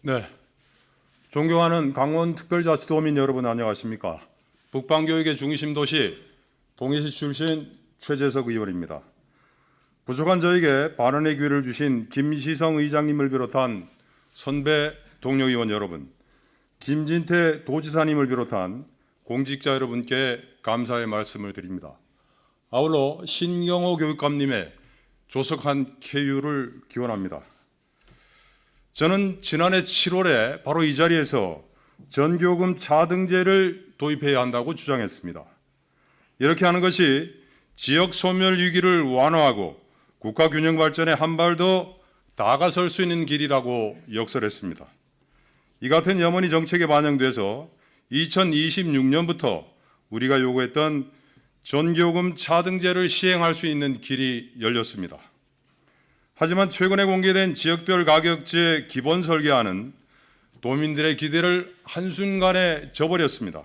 네, 존경하는 강원특별자치도민 여러분 안녕하십니까? 북방교육의 중심도시 동해시 출신 최재석 의원입니다. 부족한 저에게 발언의 기회를 주신 김시성 의장님을 비롯한 선배 동료 의원 여러분, 김진태 도지사님을 비롯한 공직자 여러분께 감사의 말씀을 드립니다. 아울러 신경호 교육감님의 조석한 쾌유를 기원합니다. 저는 지난해 7월에 바로 이 자리에서 전교금 차등제를 도입해야 한다고 주장했습니다. 이렇게 하는 것이 지역 소멸 위기를 완화하고 국가 균형 발전에 한 발 더 다가설 수 있는 길이라고 역설했습니다. 이 같은 염원이 정책에 반영돼서 2026년부터 우리가 요구했던 전교금 차등제를 시행할 수 있는 길이 열렸습니다. 하지만 최근에 공개된 지역별 가격제 기본 설계안은 도민들의 기대를 한순간에 저버렸습니다.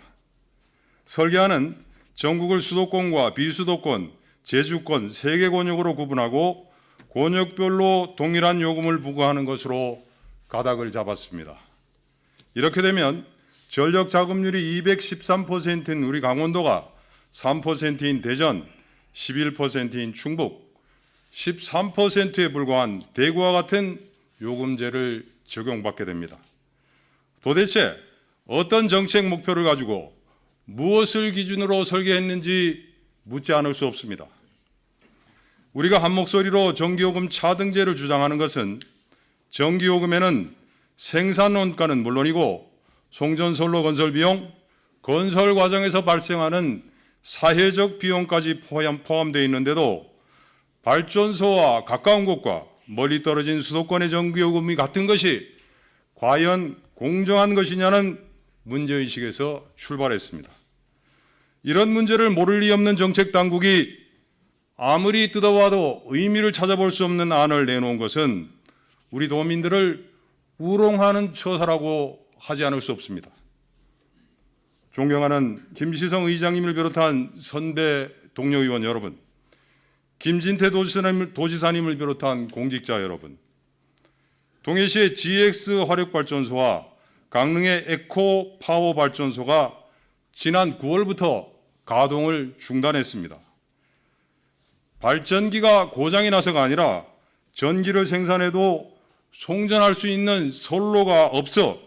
설계안은 전국을 수도권과 비수도권, 제주권 3개 권역으로 구분하고 권역별로 동일한 요금을 부과하는 것으로 가닥을 잡았습니다. 이렇게 되면 전력 자급률이 213%인 우리 강원도가 3%인 대전, 11%인 충북, 13%에 불과한 대구와 같은 요금제를 적용받게 됩니다. 도대체 어떤 정책 목표를 가지고 무엇을 기준으로 설계했는지 묻지 않을 수 없습니다. 우리가 한 목소리로 전기요금 차등제를 주장하는 것은 전기요금에는 생산 원가는 물론이고 송전선로 건설 비용, 건설 과정에서 발생하는 사회적 비용까지 포함되어 있는데도 발전소와 가까운 곳과 멀리 떨어진 수도권의 전기요금이 같은 것이 과연 공정한 것이냐는 문제의식에서 출발했습니다. 이런 문제를 모를 리 없는 정책 당국이 아무리 뜯어와도 의미를 찾아볼 수 없는 안을 내놓은 것은 우리 도민들을 우롱하는 처사라고 하지 않을 수 없습니다. 존경하는 김시성 의장님을 비롯한 선배 동료 의원 여러분, 김진태 도지사님을 비롯한 공직자 여러분, 동해시의 GX 화력발전소와 강릉의 에코 파워 발전소가 지난 9월부터 가동을 중단했습니다. 발전기가 고장이 나서가 아니라 전기를 생산해도 송전할 수 있는 선로가 없어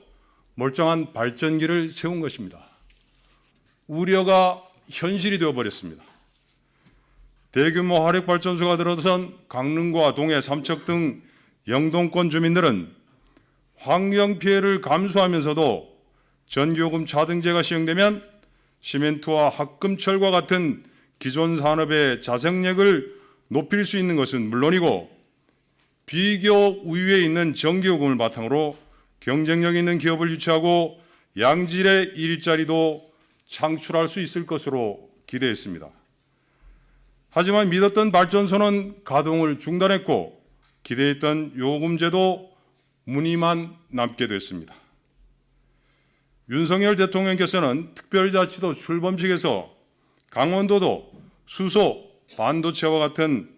멀쩡한 발전기를 세운 것입니다. 우려가 현실이 되어버렸습니다. 대규모 화력발전소가 들어선 강릉과 동해, 삼척 등 영동권 주민들은 환경 피해를 감수하면서도 전기요금 차등제가 시행되면 시멘트와 합금철과 같은 기존 산업의 자생력을 높일 수 있는 것은 물론이고 비교 우위에 있는 전기요금을 바탕으로 경쟁력 있는 기업을 유치하고 양질의 일자리도 창출할 수 있을 것으로 기대했습니다. 하지만 믿었던 발전소는 가동을 중단했고 기대했던 요금제도 무늬만 남게 됐습니다. 윤석열 대통령께서는 특별자치도 출범식에서 강원도도 수소, 반도체와 같은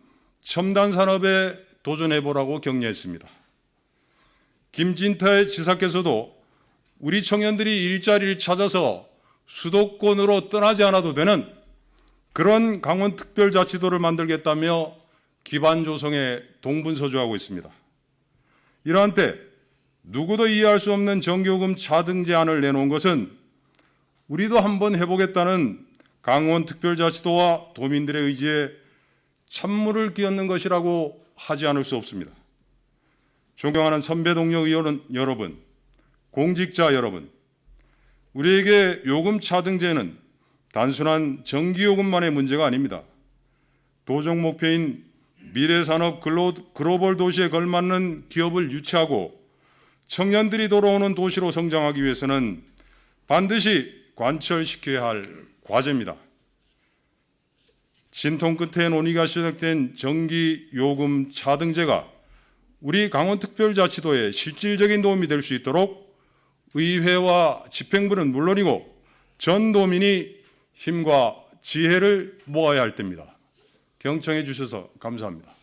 첨단 산업에 도전해보라고 격려했습니다. 김진태 지사께서도 우리 청년들이 일자리를 찾아서 수도권으로 떠나지 않아도 되는 그런 강원특별자치도를 만들겠다며 기반 조성에 동분서주하고 있습니다. 이러한 때 누구도 이해할 수 없는 전기요금 차등제안을 내놓은 것은 우리도 한번 해보겠다는 강원특별자치도와 도민들의 의지에 찬물을 끼얹는 것이라고 하지 않을 수 없습니다. 존경하는 선배 동료 의원 여러분, 공직자 여러분, 우리에게 요금 차등제는 단순한 전기요금만의 문제가 아닙니다. 도정 목표인 미래산업 글로벌 도시에 걸맞는 기업을 유치하고 청년들이 돌아오는 도시로 성장하기 위해서는 반드시 관철시켜야 할 과제입니다. 진통 끝에 논의가 시작된 전기요금 차등제가 우리 강원특별자치도에 실질적인 도움이 될 수 있도록 의회와 집행부는 물론이고 전 도민이 힘과 지혜를 모아야 할 때입니다. 경청해 주셔서 감사합니다.